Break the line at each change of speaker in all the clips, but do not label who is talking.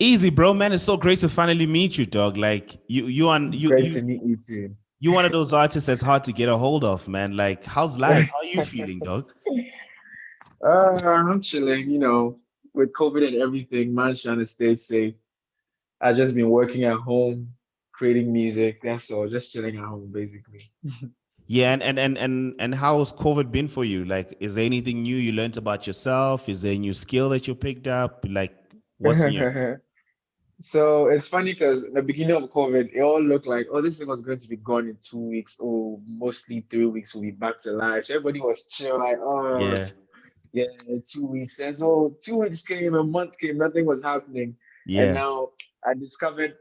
Easy, bro, man. It's so great to finally meet you, dog. Like
Great to meet you too.
you're one of those artists that's hard to get a hold of, man. Like, how's life? How are you feeling, dog?
I'm chilling, with COVID and everything, man, trying to stay safe. I just been working at home, creating music. That's all, just chilling at home, basically.
Yeah, and how's COVID been for you? Like, is there anything new you learned about yourself? Is there a new skill that you picked up? Like, what's new?
So it's funny because in the beginning of COVID, it all looked like, oh, this thing was going to be gone in 2 weeks, or mostly 3 weeks, we'll be back to life. So everybody was chill, like, oh,
Yeah,
yeah, 2 weeks. And so 2 weeks came, a month came, nothing was happening. And
yeah,
now I discovered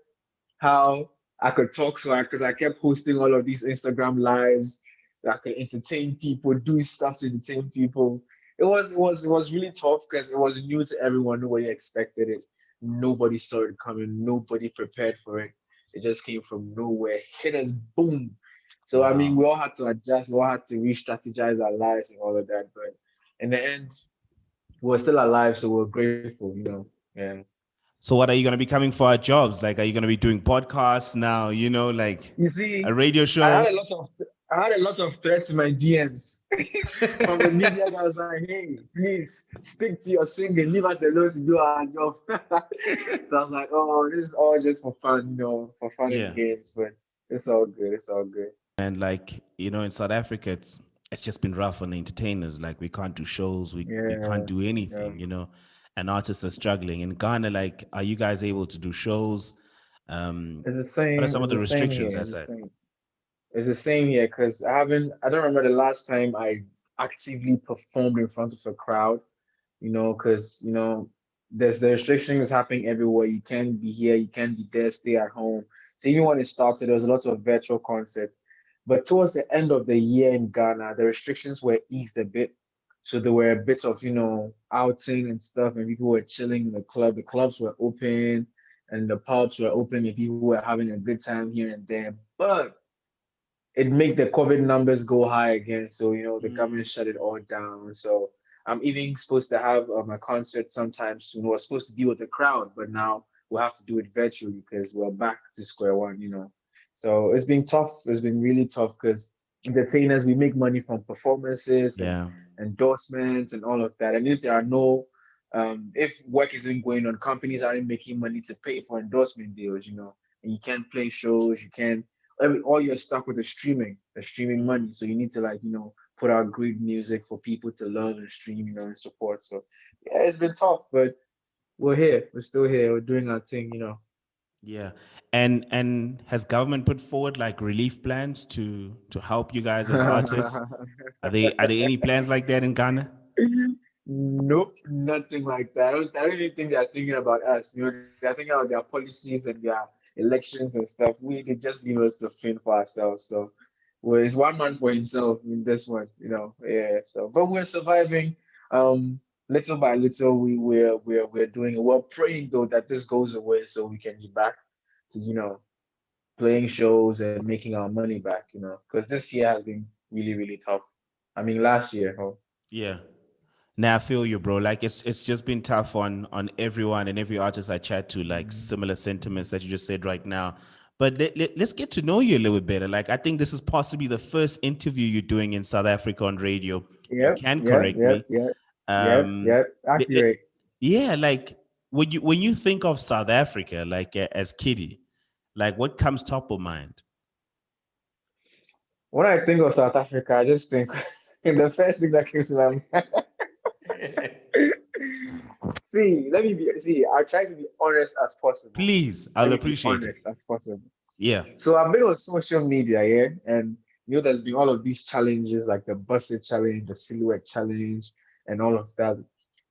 how I could talk so because I kept posting all of these Instagram lives that I could entertain people, do stuff to entertain people. It was really tough because it was new to everyone. Nobody expected it. Nobody saw it coming. Nobody prepared for it. It just came from nowhere, hit us, boom. So I mean,
wow.
we all had to adjust. We all had to re-strategize our lives and all of that. But in the end, we're still alive, so we're grateful. Yeah.
So, what are you gonna be coming for our jobs? Like, are you gonna be doing podcasts now? Like
You
a
see,
radio
I
show?
had a lot of I had a lot of threats in my DMs from the media guys like, hey, please stick to your singing, leave us alone to do our job. So I was like, oh, this is all just for fun, for fun and
Yeah.
games, but it's all good. It's all good.
And like, in South Africa, it's just been rough on the entertainers. Like, we can't do shows, we can't
Yeah,
do
yeah.
anything. And artists are struggling. In Ghana, like, are you guys able to do shows?
It's the
What are
same.
some of
It's
the
the same
restrictions?
here.
I
It's the
said.
same. It's the same here because I don't remember the last time I actively performed in front of a crowd. Because there's the restrictions happening everywhere. You can't be here, you can't be there, stay at home. So even when it started, there was a lot of virtual concerts. But towards the end of the year in Ghana, the restrictions were eased a bit. So there were a bit of, outing and stuff, and people were chilling in the club. The clubs were open and the pubs were open, and people were having a good time here and there. But it make the COVID numbers go high again. So, the government shut it all down. So I'm even supposed to have a concert sometime soon. We're supposed to deal with the crowd, but now we'll have to do it virtually because we're back to square one. So it's been tough. It's been really tough because entertainers, we make money from performances and
Yeah.
endorsements and all of that. And if there are no if work isn't going on, companies aren't making money to pay for endorsement deals, and you can't play shows, you can't all you're stuck with is the streaming money. So you need to put out great music for people to love and stream, and support. So yeah, it's been tough, but we're here. We're still here. We're doing our thing.
Yeah. And has government put forward like relief plans to help you guys as artists? Are there any plans like that in Ghana?
Nope, nothing like that. I don't even think they're thinking about us. They're thinking about their policies and their elections and stuff. They just leave us to fend for ourselves. So, well, it's one man for himself in this one. Yeah. So, but we're surviving. Little by little, we're doing it. We're praying though that this goes away so we can be back to playing shows and making our money back. Because this year has been really really tough. I mean, last year. Oh.
Yeah. Now I feel you, bro. Like, it's just been tough on everyone and every artist I chat to, like similar sentiments that you just said right now. But let's get to know you a little bit better. Like, I think this is possibly the first interview you're doing in South Africa on radio. You
Yep,
can
yep,
correct
yep,
me.
yep, yep,
Um,
yep.
it-
Accurate.
yeah, like when you think of South Africa, like as Kidi, like what comes top of mind?
When I think of South Africa, I just think the first thing that came to my mind. I try to be honest as possible.
Please,
Let
I'll
me be
appreciate it.
honest as possible.
Yeah.
So I've been on social media, yeah, and there's been all of these challenges like the busted challenge, the silhouette challenge, and all of that.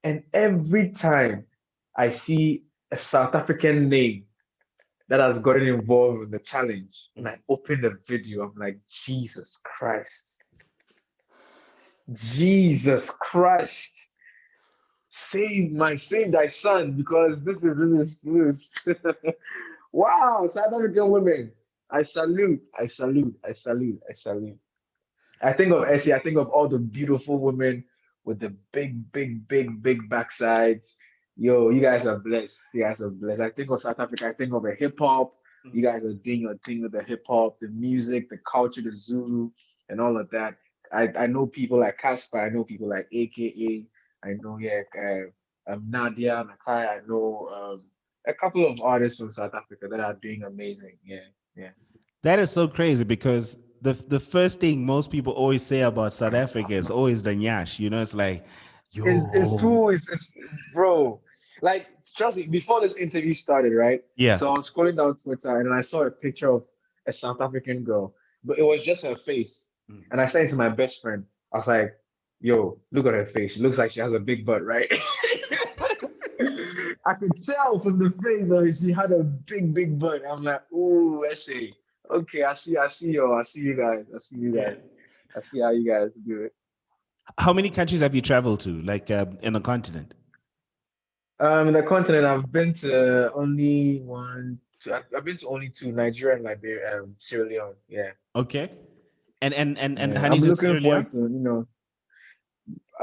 And every time I see a South African name that has gotten involved in the challenge, and I open the video, I'm like, Jesus Christ, Jesus Christ, save thy son, because this is wow, South African women. I salute, I salute, I salute, I salute. I think of Essie, I think of all the beautiful women with the big, big, big, big backsides, Yo, you guys are blessed. You guys are blessed. I think of South Africa, I think of a hip hop. You guys are doing your thing with the hip hop, the music, the culture, the Zulu, and all of that. I know people like Casper. I know people like AKA. I know, yeah, Nadia, Nakai. I know a couple of artists from South Africa that are doing amazing. Yeah, yeah.
That is so crazy because the first thing most people always say about South Africa is always the nyash. You know, it's like,
It's
yo,
true. It's bro. Like trust me, before this interview started, right?
yeah.
So I was scrolling down Twitter and I saw a picture of a South African girl, but it was just her face.
Mm.
And I sent it to my best friend. I was like, "Yo, look at her face. She looks like she has a big butt, right?" I could tell from the face that she had a big butt. I'm like, "Ooh, essay. Okay, I see you guys. I see you
Yeah.
guys. I see how you guys do it."
How many countries have you traveled to, like in the continent?
The continent, I've been to only one. I've been to only two: Nigeria and Liberia, Sierra Leone. Yeah,
Okay. And
yeah. I'm
Honey's in
looking
Sierra
forward
Leone?
to,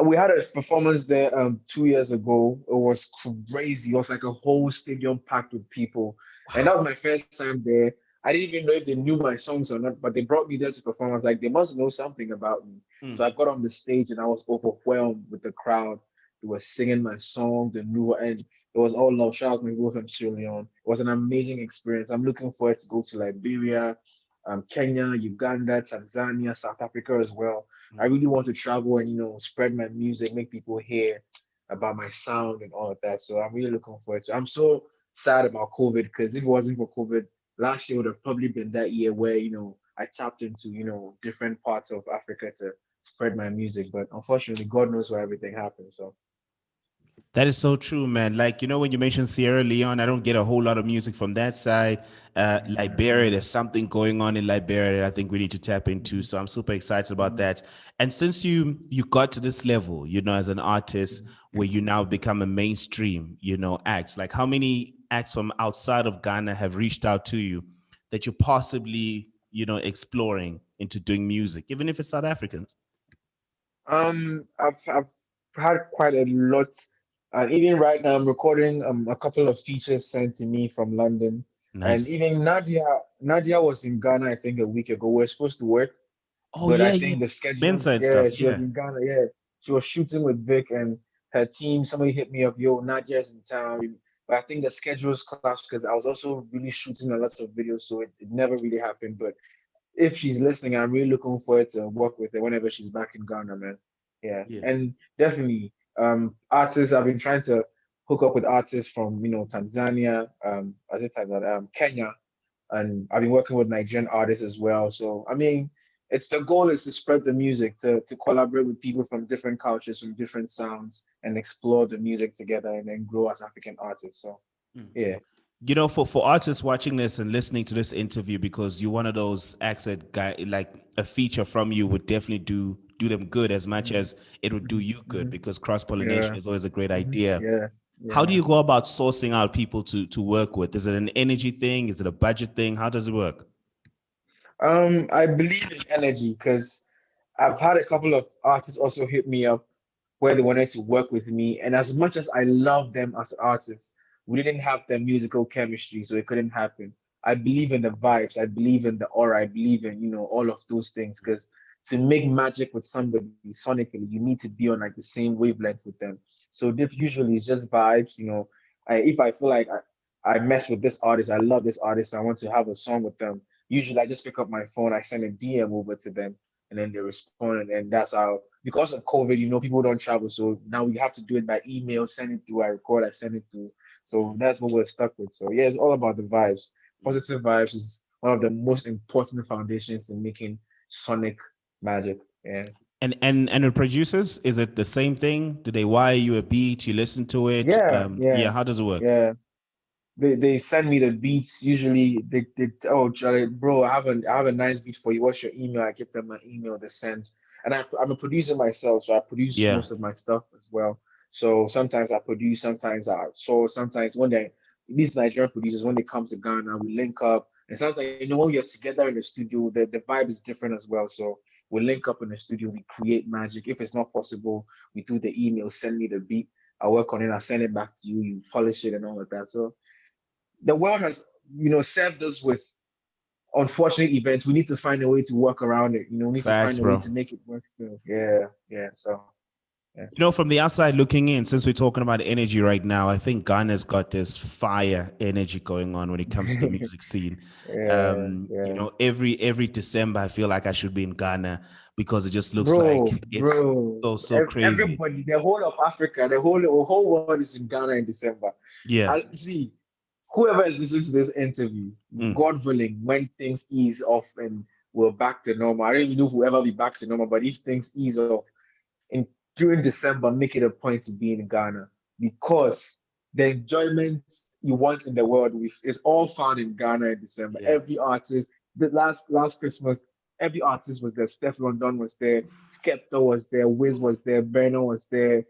we had a performance there 2 years ago. It was crazy. It was like a whole stadium packed with people, and that was my first time there. I didn't even know if they knew my songs or not, but they brought me there to perform. I was like, they must know something about me. So I
Mm.
got on the stage and I was overwhelmed with the crowd. They were singing my song, the new, and it was all love. Shout out to my people from Sierra Leone. It was an amazing experience. I'm looking forward to go to Liberia, Kenya, Uganda, Tanzania, South Africa as well. I
Mm.
really want to travel and spread my music, make people hear about my sound and all of that. So I'm really looking forward to. I'm so sad about COVID because if it wasn't for COVID, last year would have probably been that year where I tapped into different parts of Africa to spread my music. But unfortunately, God knows where everything happened. So
That is so true, man. Like, when you mentioned Sierra Leone, I don't get a whole lot of music from that side.
yeah,
Liberia,
yeah.
there's something going on in Liberia that I think we need to tap into.
Mhm,
So I'm super excited about
mhm,
that. And since you got to this level, as an artist
mhm.
where you now become a mainstream, act, like how many acts from outside of Ghana have reached out to you that you're possibly, exploring into doing music, even if it's South Africans?
I've had quite a lot, and even right now I'm recording a couple of features sent to me from London, and
Nice.
even Nadia was in Ghana I think a week ago. We're supposed to work,
Oh,
but
yeah,
I
yeah.
think the schedules,
Mensa
yeah,
stuff.
she was
Yeah.
in Ghana, yeah, she was shooting with Vic and her team. Somebody hit me up, yo, Nadia's in town, but I think the schedules clashed because I was also really shooting a lot of videos, so it never really happened. But if she's listening, I'm really looking forward to work with her whenever she's back in Ghana, man. Yeah,
Yeah.
and definitely, artists. I've been trying to hook up with artists from Tanzania, I said Tanzania, Kenya, and I've been working with Nigerian artists as well. So I mean, it's the goal is to spread the music, to collaborate with people from different cultures, from different sounds, and explore the music together, and then grow as African artists. So yeah.
For artists watching this and listening to this interview, because you're one of those acts that guy, like a feature from you would definitely do them good as much
Mhm,
as it would do
mhm,
you good,
mhm.
because cross pollination
Yeah.
is always a great idea.
Yeah. Yeah,
How do
man.
you go about sourcing out people to work with? Is it an energy thing? Is it a budget thing? How does it work?
I believe in energy because I've had a couple of artists also hit me up where they wanted to work with me. And as much as I love them as artists, we didn't have the musical chemistry, so it couldn't happen. I believe in the vibes, I believe in the aura, I believe in, all of those things. Because to make magic with somebody sonically, you need to be on like the same wavelength with them. So this usually is just vibes. If I feel like I mess with this artist, I love this artist, I want to have a song with them. Usually I just pick up my phone, I send a DM over to them and then they respond, and that's how. Because of COVID, people don't travel, so now we have to do it by email, send it through, I record, I send it through. So that's what we're stuck with. So yeah, it's all about the vibes. Positive vibes is one of the most important foundations in making sonic magic. Yeah.
And the producers, is it the same thing? Do they wire you a beat? You listen to it?
Yeah,
Yeah.
yeah,
How does it work?
yeah. They send me the beats. Usually they oh Charlie, bro, I have a nice beat for you. What's your email? I give them my email. They send, and I'm a producer myself, so I produce
Yeah.
most of my stuff as well. So sometimes I produce, sometimes I so sometimes when they these Nigerian producers when they come to Ghana, we link up, and sometimes when we are together in the studio, the vibe is different as well. So we link up in the studio, we create magic. If it's not possible, we do the email, send me the beat. I work on it, I send it back to you, you polish it and all of that. So the world has, served us with unfortunate events. We need to find a way to work around it. We need to
Facts,
find a way
bro.
to make it work still. Yeah, yeah. So yeah.
From the outside looking in, since we're talking about energy right now, I think Ghana's got this fire energy going on when it comes to the music scene.
Yeah, yeah.
Every December, I feel like I should be in Ghana because it just looks like it's
Bro,
so crazy.
everybody, the whole of Africa, the whole world is in Ghana in December.
Yeah.
I see whoever is listening to this interview,
Mm.
God willing, when things ease off and we're back to normal. I don't even know if we'll ever be back to normal, but if things ease off in during December, make it a point to be in Ghana because the enjoyment you want in the world is all found in Ghana in December.
Yeah.
Every artist, the last Christmas, every artist was there. Steph London was there, Skepta was there, Wiz was there, Berno was there,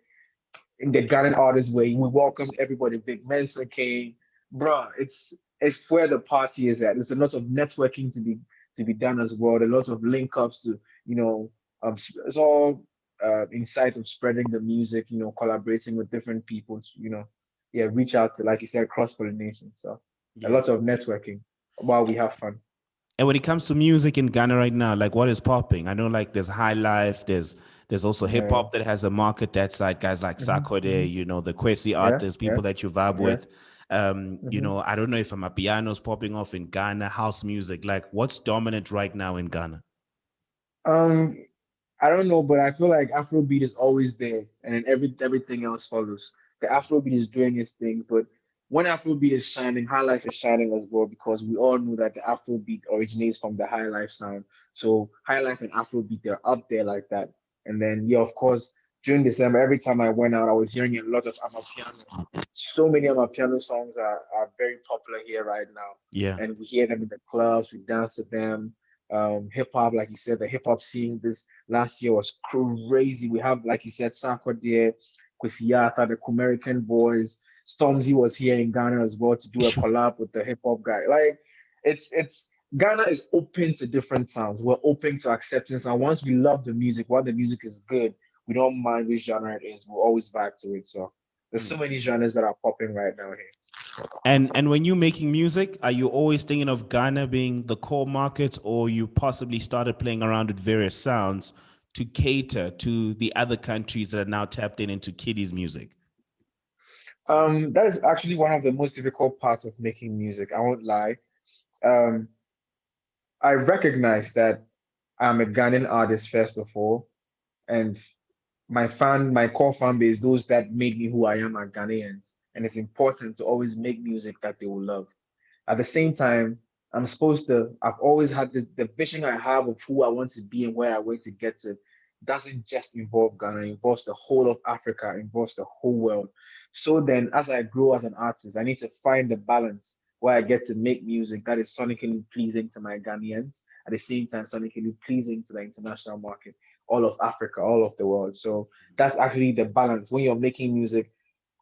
in the Ghanaian artist way. We welcomed everybody. Big Mensa came, bruh. It's where the party is at. There's a lot of networking to be done as well. A lot of link ups to it's all inside of spreading the music. Collaborating with different people. Yeah, reach out to, like you said, cross pollination. So a
Yeah.
lot of networking while we have fun.
And when it comes to music in Ghana right now, like what is popping? I know like there's high life, there's also hip
Yeah.
hop that has a market that side, guys like
Hmm.
Sarkodie, the Kwesi
Yeah.
artists,
Yeah.
people that you vibe
Yeah.
with.
Hmm.
I don't know if I'm a piano's popping off in Ghana, house music. Like what's dominant right now in Ghana?
Um, I don't know, but I feel like Afrobeat is always there, and then everything else follows. The Afrobeat is doing its thing, but when Afrobeat is shining, highlife is shining as well because we all know that the Afrobeat originates from the highlife sound. So highlife and Afrobeat, they're up there like that. And then yeah, of course, during December, every time I went out, I was hearing a lot of Amapiano. So many Amapiano songs are very popular here right now,
Yeah.
and we hear them in the clubs, we dance to them. Hip hop, like you said, the hip hop scene this last year was crazy. We have, like you said, Sarkodie, Kwesiata, the American boys. Stormzy was here in Ghana as well to do a collab with the hip hop guy. Like, it's Ghana is open to different sounds. We're open to acceptance, and once we love the music, while the music is good, we don't mind which genre it is. We'll always vibe to it. So there's so
Mm.
many genres that are popping right now here.
And when you're making music, are you always thinking of Ghana being the core market, or you possibly started playing around with various sounds to cater to the other countries that are now tapped into Kidi's music?
That is actually one of the most difficult parts of making music. I won't lie. Um, I recognize that I'm a Ghanaian artist first of all, and my core fan base, those that made me who I am, are Ghanaians, and it's important to always make music that they will love. At the same time, I've always had the vision I have of who I want to be and where I want to get to doesn't just involve Ghana, it involves the whole of Africa, it involves the whole world. So then, as I grow as an artist, I need to find the balance where I get to make music that is sonically pleasing to my Ghanaians, at the same time, sonically pleasing to the international market, all of Africa, all of the world. So that's actually the balance. When you're making music,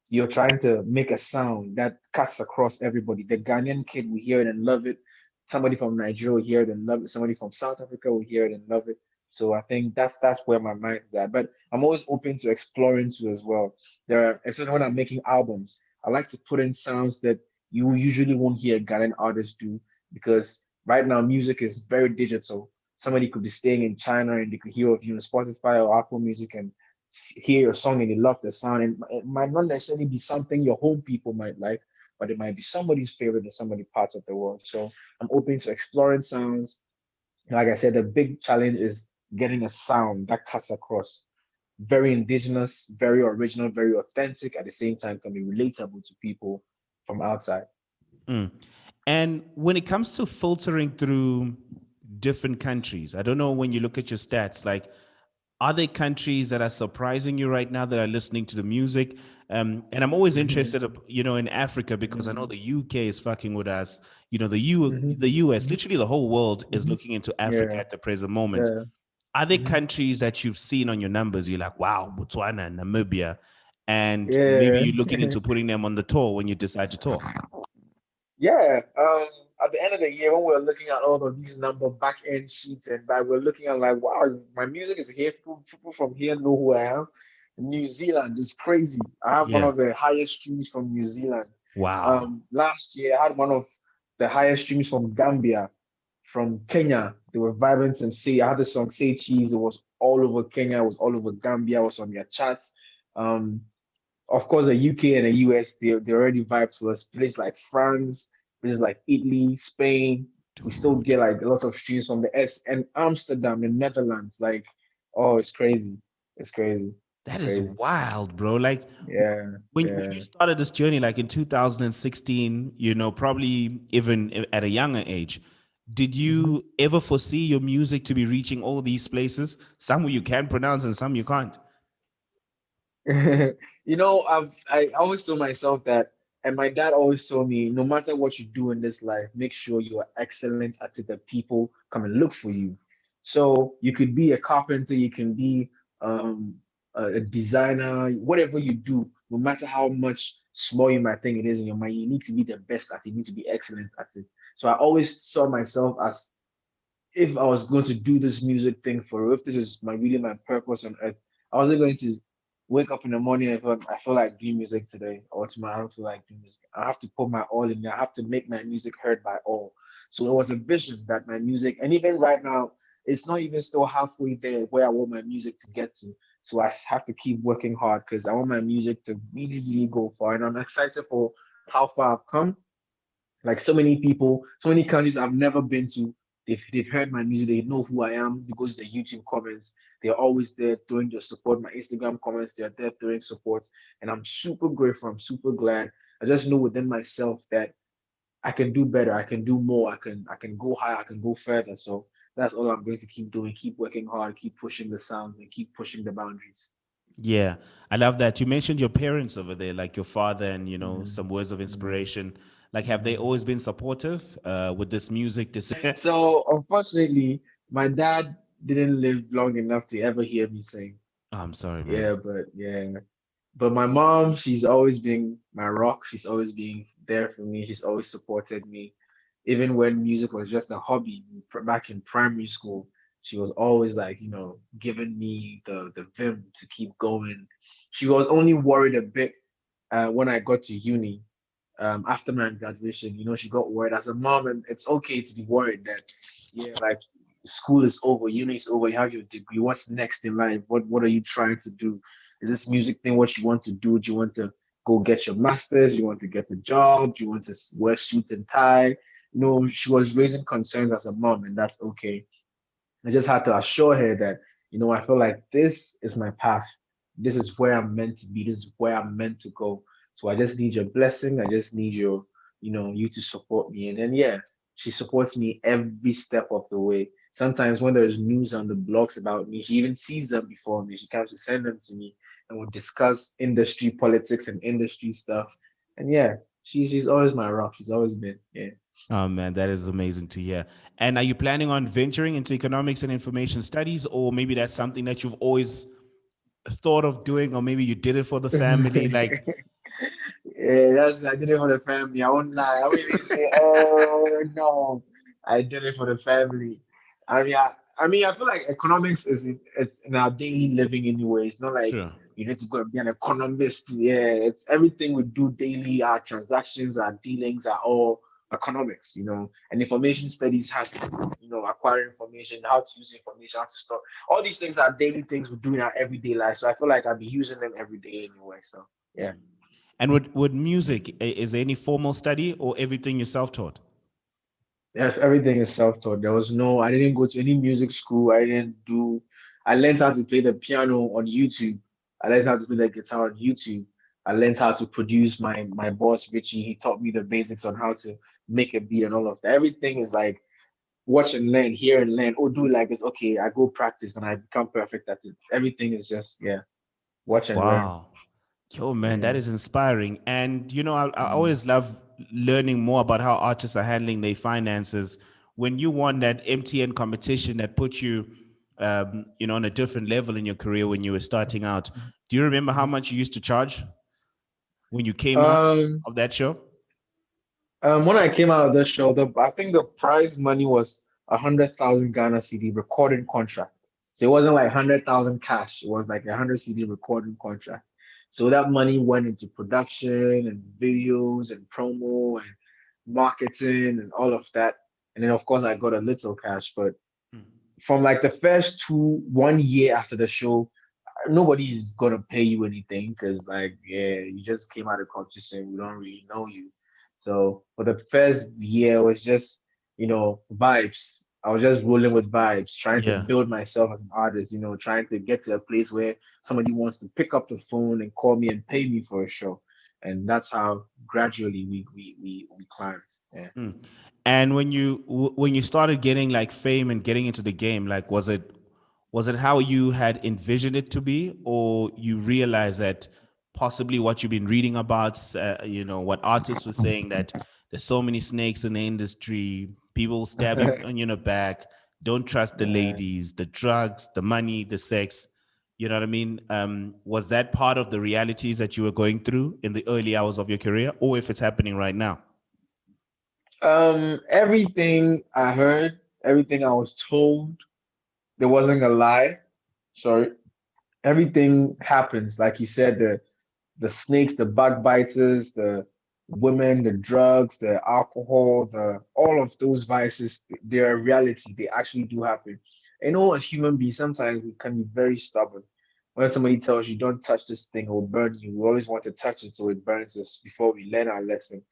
you're trying to make a sound that cuts across everybody. The Ghanaian kid will hear it and love it. Somebody from Nigeria will hear it and love it. Somebody from South Africa will hear it and love it. So I think that's where my mind is at. But I'm always open to exploring too as well. Especially when I'm making albums, I like to put in sounds that you usually won't hear Ghanaian artists do because right now music is very digital. Somebody could be staying in China and they could hear of you on Spotify or Apple Music and hear your song and they love the sound. And it might not necessarily be something your home people might like, but it might be somebody's favorite in some of the parts of the world. So I'm open to exploring sounds. Like I said, the big challenge is getting a sound that cuts across. Very indigenous, very original, very authentic, at the same time can be relatable to people from outside.
Mm. And when it comes to filtering through different countries, I don't know when you look at your stats, like, are there countries that are surprising you right now that are listening to the music? And I'm always interested, in Africa because I know the UK is fucking with us. The US, literally the whole world is looking into Africa
Yeah,
at the present moment.
yeah.
Are there
Mhm.
countries that you've seen on your numbers? You're like, wow, Botswana, Namibia, and maybe
Yeah.
you're looking into putting them on the tour when you decide to tour.
Yeah, at the end of the year, when we're looking at all of these number back end sheets and we're looking at like, wow, my music is here. People from here know who I am. New Zealand is crazy. I have one
Yeah.
of the highest streams from New Zealand.
Wow.
Last year I had one of the highest streams from Gambia, from Kenya. They were vibing and say I had the song Say Cheese. It was all over Kenya, it was all over Gambia, it was on their charts. Um, of course, the UK and the US, they already vibe to us. Places like France, places like Italy, Spain, we still
Dude,
get like a lot of streams from the S and Amsterdam, the Netherlands. Like, oh, it's crazy. It's crazy. It's
that is
crazy.
wild, bro. Like
Yeah,
when you
yeah.
started this journey, like in 2016, probably even at a younger age, did
Mhm.
you ever foresee your music to be reaching all these places? Some you can pronounce and some you can't.
I always told myself that, and my dad always told me, no matter what you do in this life, make sure you are excellent at it, that people come and look for you. So you could be a carpenter, you can be um, a designer, whatever you do, no matter how much small you might think it is in your mind, you need to be the best at it, you need to be excellent at it. So I always saw myself as, if I was going to do this music thing for real, if this is my purpose on earth, I wasn't going to wake up in the morning and I feel like doing music today, or tomorrow I don't feel like doing music. I have to put my all in there. I have to make my music heard by all. So it was a vision that my music, and even right now, it's not even still halfway there where I want my music to get to. So I have to keep working hard because I want my music to really, really go far. And I'm excited for how far I've come, like so many people, so many countries I've never been to. They've heard my music. They know who I am because the YouTube comments. They're always there throwing their support. My Instagram comments, they're there throwing support, and I'm super grateful. I'm super glad. I just know within myself that I can do better. I can do more. I can go higher. I can go further. So that's all I'm going to keep doing. Keep working hard. Keep pushing the sound and keep pushing the boundaries.
Yeah, I love that. You mentioned your parents over there, like your father, and
Mhm,
some words of
mhm,
inspiration. Like, have they
mhm.
always been supportive with this music decision?
So unfortunately, my dad didn't live long enough to ever hear me sing.
Oh, I'm sorry, man.
Yeah. But my mom, she's always been my rock. She's always been there for me. She's always supported me. Even when music was just a hobby back in primary school, she was always like, giving me the vim to keep going. She was only worried a bit when I got to uni, after my graduation. She got worried as a mom, and it's okay to be worried that, yeah, like school is over, uni is over, you have your degree. What's next in life? What are you trying to do? Is this music thing what you want to do? Do you want to go get your master's? Do you want to get a job? Do you want to wear suit and tie? She was raising concerns as a mom, and that's okay. I just had to assure her that, I feel like this is my path. This is where I'm meant to be. This is where I'm meant to go. So I just need your blessing. I just need you to support me. And then, yeah, she supports me every step of the way. Sometimes when there's news on the blogs about me, she even sees them before me. She comes to send them to me, and we'll discuss industry politics and industry stuff. And yeah, she's always my rock. She's always been. Yeah.
Oh man, that is amazing to hear. And are you planning on venturing into economics and information studies, or maybe that's something that you've always thought of doing, or maybe you did it for the family? Like,
Yeah, I did it for the family. I won't lie. I won't even say, oh no, I did it for the family. I feel like economics it's in our daily living anyway. It's not like
sure.
you need to go and be an economist. Yeah, it's everything we do daily. Our transactions, our dealings are all economics. And information studies has to do, acquire information, how to use information, how to store. All these things are daily things we do in our everyday life. So I feel like I'll be using them every day anyway. So yeah.
And with music, is there any formal study or everything you're self-taught?
Yes, everything is self-taught. I didn't go to any music school. I learned how to play the piano on YouTube. I learned how to play the guitar on YouTube. I learned how to produce my boss, Richie. He taught me the basics on how to make a beat and all of that. Everything is like watch and learn, hear and learn. Oh, do it like this. Okay, I go practice and I become perfect at it. Everything is just, yeah, watch and learn.
Wow. Yo, man, that
Yeah.
is inspiring. And, I
Mm.
always love learning more about how artists are handling their finances. When you won that MTN competition that put you, on a different level in your career when you were starting out, do you remember how much you used to charge when you came out
Um,
of that show?
when I came out of the show, I think the prize money was 100,000 Ghana CD recording contract. So it wasn't like 100,000 cash. It was like 100 CD recording contract. So that money went into production and videos and promo and marketing and all of that. And then of course I got a little cash, but from like the first 1 year after the show, nobody's gonna pay you anything because like yeah, you just came out of competition. We don't really know you. So for the first year, it was just vibes. I was just rolling with vibes, trying to
Yeah.
build myself as an artist. Trying to get to a place where somebody wants to pick up the phone and call me and pay me for a show, and that's how gradually we climbed. Yeah.
Mm. And when you started getting like fame and getting into the game, like was it how you had envisioned it to be, or you realized that possibly what you've been reading about, what artists were saying, that there's so many snakes in the industry, people stabbing on your back, don't trust the
Yeah.
ladies, the drugs, the money, the sex. You know what I mean? Was that part of the realities that you were going through in the early hours of your career, or if it's happening right now?
Everything I heard, everything I was told, there wasn't a lie. So everything happens, like you said, the snakes, the backbiters, the women, the drugs, the alcohol, the all of those vices, they're a reality. They actually do happen. As human beings, sometimes we can be very stubborn. When somebody tells you don't touch this thing, it will burn you. We always want to touch it so it burns us before we learn our lesson.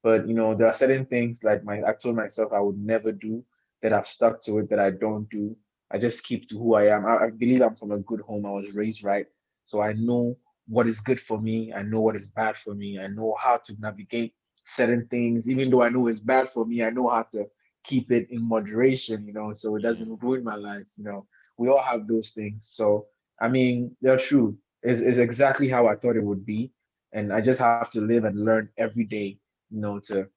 But there are certain things like I told myself I would never do that I've stuck to it that I don't do. I just keep to who I am. I believe I'm from a good home. I was raised right. So I know what is good for me. I know what is bad for me. I know how to navigate certain things. Even though I know it's bad for me, I know how to keep it in moderation, so it
Yeah.
doesn't ruin my life. We all have those things. So, I mean, they're true. Is exactly how I thought it would be. And I just have to live and learn every day, to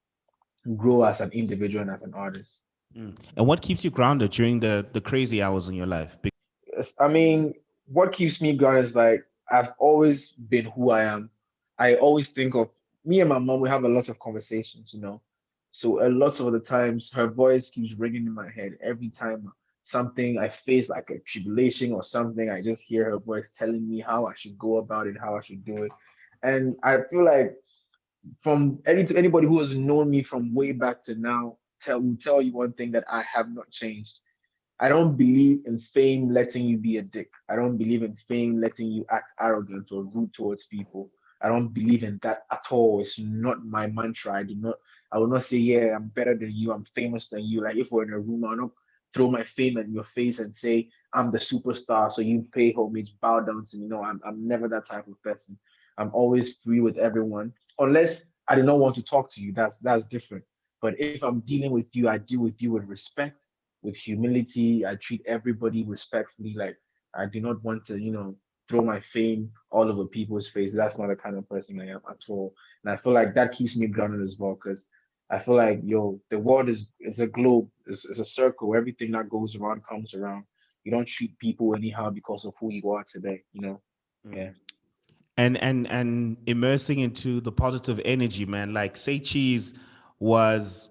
grow as an individual and as an artist.
Mm. And what keeps you grounded during the crazy hours in your life?
I mean, what keeps me grounded is like I've always been who I am. I always think of me and my mom. We have a lot of conversations. So a lot of the times, her voice keeps ringing in my head every time something I face, like a tribulation or something. I just hear her voice telling me how I should go about it, how I should do it, and I feel like from anybody who has known me from way back to now, will tell you one thing that I have not changed. I don't believe in fame letting you be a dick. I don't believe in fame letting you act arrogant or rude towards people. I don't believe in that at all. It's not my mantra. I will not say, yeah, I'm better than you, I'm famous than you. Like if we're in a room, I'll not throw my fame in your face and say I'm the superstar, so you pay homage, bow down to me. No, I'm never that type of person. I'm always free with everyone. Unless I do not want to talk to you. That's different. But if I'm dealing with you, I deal with you with respect, with humility. I treat everybody respectfully. Like I do not want to, throw my fame all over people's face. That's not the kind of person I am at all. And I feel like that keeps me grounded as well because I feel like the world is a globe, it's a circle. Everything that goes around comes around. You don't treat people anyhow because of who you are today. Yeah.
And immersing into the positive energy, man. Like Say Cheese was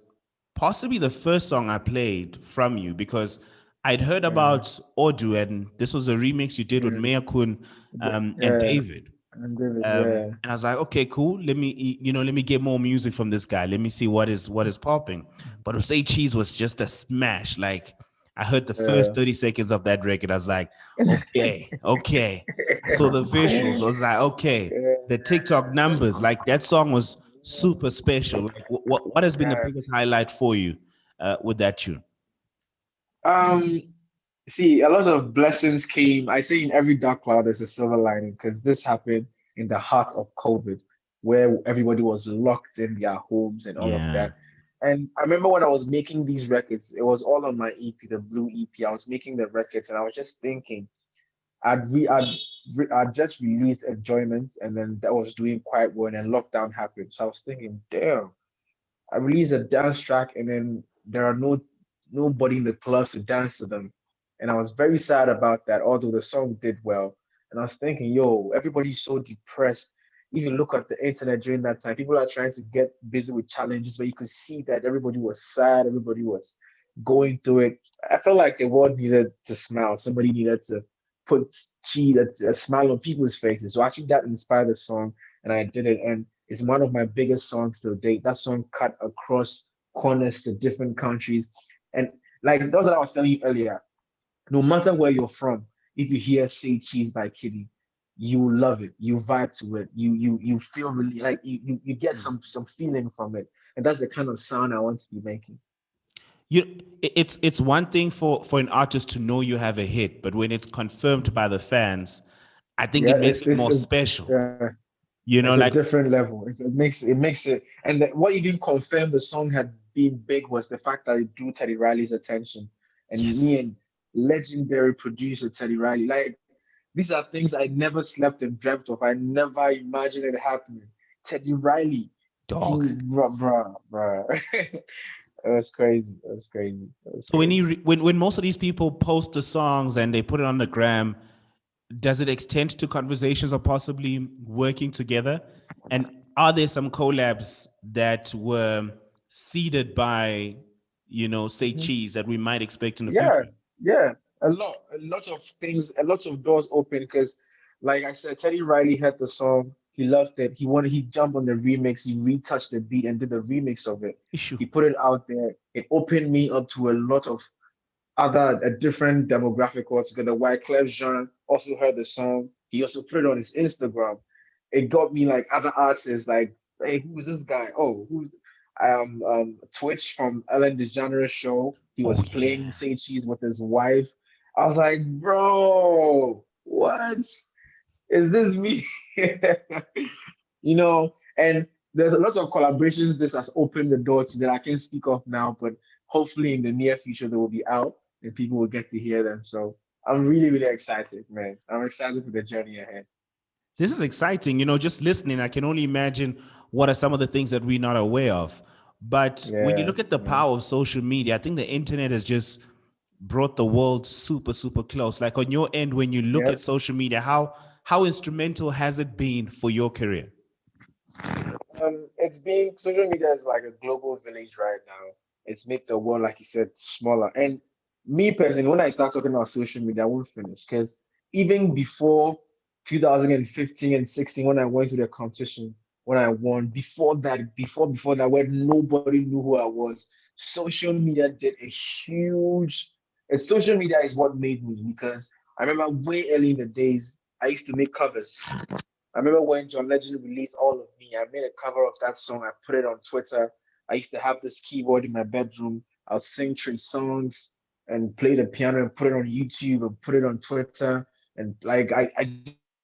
possibly the first song I played from you because I'd heard
Yeah.
about Odu, and this was a remix you did with
Yeah.
Mayorkun and
Yeah.
David.
And David, yeah.
And I was like, okay, cool. Let me get more music from this guy. Let me see what is popping. But Say Cheese was just a smash. Like I heard the first
Yeah.
30 seconds of that record. I was like, okay, okay. I saw the visuals. I was like, okay. The TikTok numbers, like that song was super special. Like what has been the
Yeah.
biggest highlight for you with that tune?
Um, See, a lot of blessings came. I say in every dark cloud, there's a silver lining because this happened in the heart of COVID, where everybody was locked in their homes and all of
Yeah.
that. And I remember when I was making these records, it was all on my EP, the Blue EP. I was making the records, and I was just thinking, I'd just released Enjoyment, and then that was doing quite well, and then lockdown happened. So I was thinking, damn. I released a dance track and then there are nobody in the clubs to dance to them. And I was very sad about that, although the song did well. And I was thinking, yo, everybody's so depressed. Even look at the internet during that time. People are trying to get busy with challenges, but you could see that everybody was sad, everybody was, going through it. I felt like the world needed to smile. Somebody needed to put a smile on people's faces. So actually that inspired the song and I did it. And it's one of my biggest songs to date. That song cut across corners to different countries. And like that's what I was telling you earlier. No matter where you're from, if you hear Say Cheese by Kidi, you will love it. You vibe to it. You feel really like you get some feeling from it. And that's the kind of sound I want to be making.
It's one thing for an artist to know you have a hit, but when it's confirmed by the fans, I think
Yeah,
it makes it more special.
yeah,
You
it's
know,
a
like
different level. It makes it, and what even confirmed the song had been big was the fact that it drew Teddy Riley's attention, and me
yes,
and legendary producer Teddy Riley, like these are things I never slept and dreamt of. I never imagined it happening. Teddy Riley,
dog.
he, bruh. It was crazy. It was crazy. It was
So when
crazy.
when most of these people post the songs and they put it on the gram, does it extend to conversations of possibly working together? And are there some collabs that were seeded by, say
Mhm.
cheese that we might expect in the
Yeah,
future?
yeah, a lot of things, a lot of doors open because, like I said, Teddy Riley had the song, he loved it, he jumped on the remix, he retouched the beat and did the remix of it.
Issue.
He put it out there. It opened me up to a lot of a different demographic altogether. Wyclef Jean also heard the song. He also put it on his Instagram. It got me like other artists like, hey, who's this guy? Oh, who's Twitch from Ellen DeGeneres show. He
Oh
was playing
yeah.
Say Cheese with his wife. I was like, bro, what is this me? And there's a lot of collaborations this has opened the door to that I can't speak of now, but hopefully in the near future they will be out and people will get to hear them. So I'm really, really excited, man. I'm excited for the journey ahead.
This is exciting. Just listening, I can only imagine what are some of the things that we're not aware of. But when you
Yeah,
look at the
yeah,
power of social media, I think the internet has just brought the world super, super close. Like on your end, when you look at
yep.
social media, how instrumental has it been for your career?
It's being social media is like a global village right now. It's made the world, like you said, smaller. And me personally, when I start talking about social media, I won't finish because even before 2015 and 16, when I went to the competition, when I won, before that, when nobody knew who I was, social media did a huge. And social media is what made me because I remember way early in the days, I used to make covers. I remember when John Legend released All of Me, I made a cover of that song. I put it on Twitter. I used to have this keyboard in my bedroom. I'll sing three songs and play the piano and put it on YouTube and put it on Twitter. And like I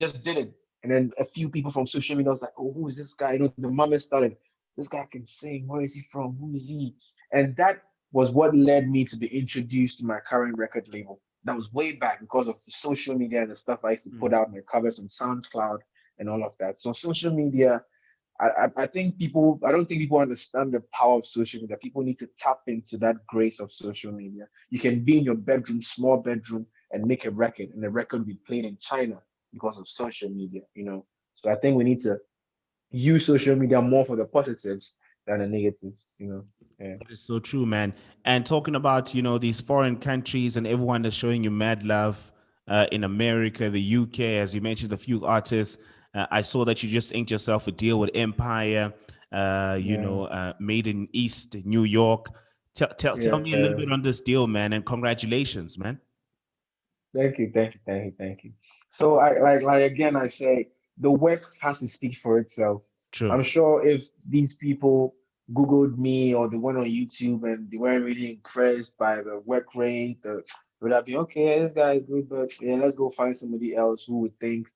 just did it. And then a few people from social media was like, oh, who is this guy? The moment started, this guy can sing. Where is he from? Who is he? And that was what led me to be introduced to my current record label. That was way back because of the social media and the stuff I used to put out my covers on SoundCloud and all of that. So social media, I think I don't think people understand the power of social media. People need to tap into that grace of social media. You can be in your bedroom, small bedroom, and make a record, and the record will be played in China because of social media. So I think we need to use social media more for the positives than the negatives. Yeah.
That is so true, man. And talking about, these foreign countries and everyone that's showing you mad love in America, the UK, as you mentioned, a few artists. I saw that you just inked yourself a deal with Empire,
Yeah.
made in East New York. Tell me a
Yeah.
little bit on this deal, man, and congratulations, man.
Thank you. So I again I say the work has to speak for itself.
True.
I'm sure if these people Googled me or they went on YouTube and they weren't really impressed by the work rate, would I be okay? Yeah, this guy is good, but yeah, let's go find somebody else who would think.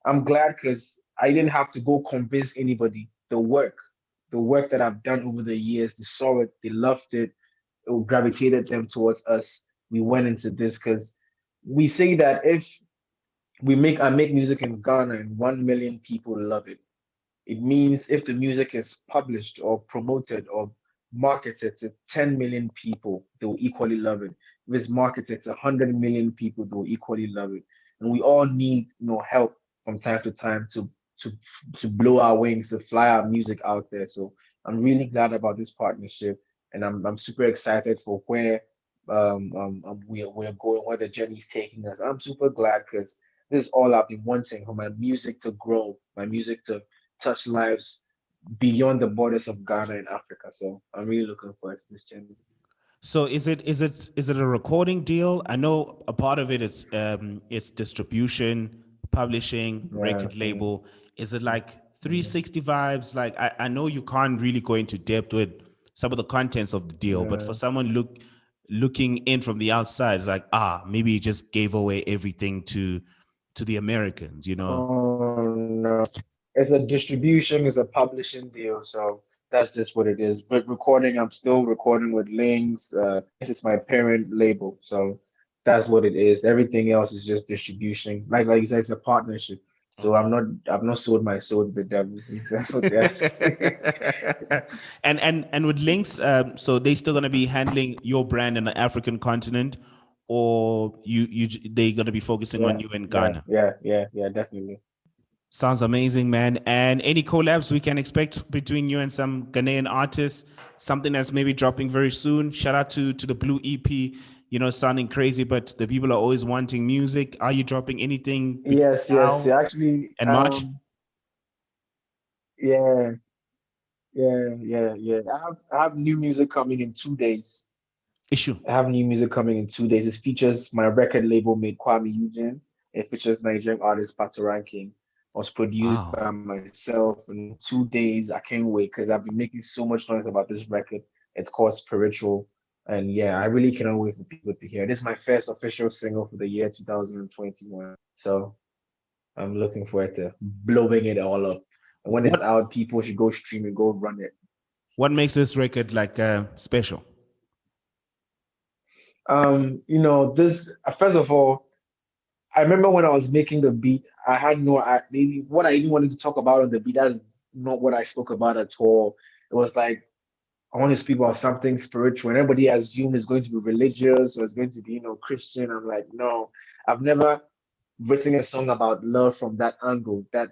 I'm glad because I didn't have to go convince anybody. The work that I've done over the years, they saw it, they loved it, it gravitated them towards us. We went into this because we say that if I make music in Ghana and 1 million people love it, it means if the music is published or promoted or marketed to 10 million people, they will equally love it. If it's marketed to 100 million people, they will equally love it. And we all need help from time to time to to blow our wings, to fly our music out there. So I'm really glad about this partnership, and I'm super excited for where we're going, where the journey's taking us. I'm super glad because this is all I've been wanting, for my music to grow, my music to touch lives beyond the borders of Ghana and Africa. So I'm really looking forward to this journey.
So is it a recording deal? I know a part of it is it's distribution, publishing,
Yeah.
record label. Is it like 360 vibes? Like I know you can't really go into depth with some of the contents of the deal, but for
Yeah.
someone looking in from the outside, it's like, maybe he just gave away everything to the Americans, you know?
Oh no. It's a distribution, it's a publishing deal, so that's just what it is. But recording, I'm still recording with Links. It's my parent label, so that's what it is. Everything else is just distribution. Like you said, it's a partnership. So
Mhm.
I've not sold my soul to the devil, if that's what they ask.
And with links, so they still gonna be handling your brand in the African continent, or they gonna be focusing on
Yeah,
you in
yeah,
Ghana.
yeah, yeah, yeah, definitely.
Sounds amazing, man. And any collabs we can expect between you and some Ghanaian artists, something that's maybe dropping very soon. Shout out to the Blue EP. You know, sounding crazy, but the people are always wanting music. Are you dropping anything between
Yes, yes.
now
Yeah, actually,
and March?
yeah, yeah. I have new music coming in 2 days.
Issue.
I have new music coming in 2 days. It features my record label mate Kwame Eugene. It features Nigerian artist Pato Ranking. Was produced by
Wow.
myself in 2 days. I can't wait because I've been making so much noise about this record. It's called Spiritual. And yeah, I really cannot wait for people to hear it. This is my first official single for the year 2021. So I'm looking forward to blowing it all up. And when it's
What
out, people should go stream and go run it.
what makes this record like special?
This first of all, I remember when I was making the beat, I had no idea what I even wanted to talk about on the beat. That's not what I spoke about at all. It was like I want to speak about something spiritual, and everybody assumed it's going to be religious or it's going to be, Christian. I'm like, no, I've never written a song about love from that angle. That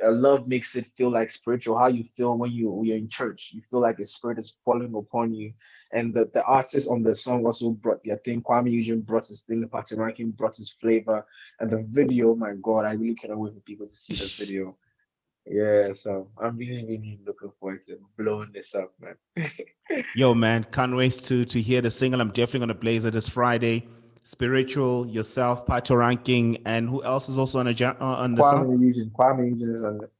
a love makes it feel like spiritual. How you feel when you're in church, you feel like a spirit is falling upon you. And the artist on the song also brought their thing. Kwame Eugene brought his thing. Patrick Rankin brought his flavor. And the video, my God, I really cannot wait for people to see the video. Yeah, so I'm really, really looking forward to blowing this up, man.
Yo, man, can't wait to hear the single. I'm definitely gonna blaze it this Friday. Spiritual, yourself, Pato Ranking, and who else is also on the song?
Kwame Eugene is on it.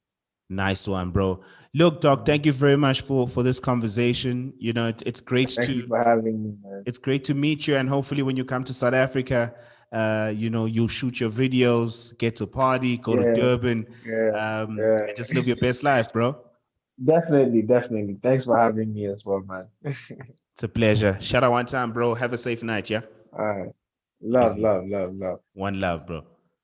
Nice one, bro. Look, Doc, thank you very much for this conversation. You know, it's great
Thank you
to
for having me, man.
it's great to meet you, and hopefully, when you come to South Africa, you'll shoot your videos, get to party, go to
Yeah,
Durban,
yeah, yeah.
and just live your best life, bro.
Definitely, definitely. Thanks for having me as well, man.
It's a pleasure. Shout out one time, bro. Have a safe night, yeah.
All right. Love,
Easy.
love, love, love.
One love, bro.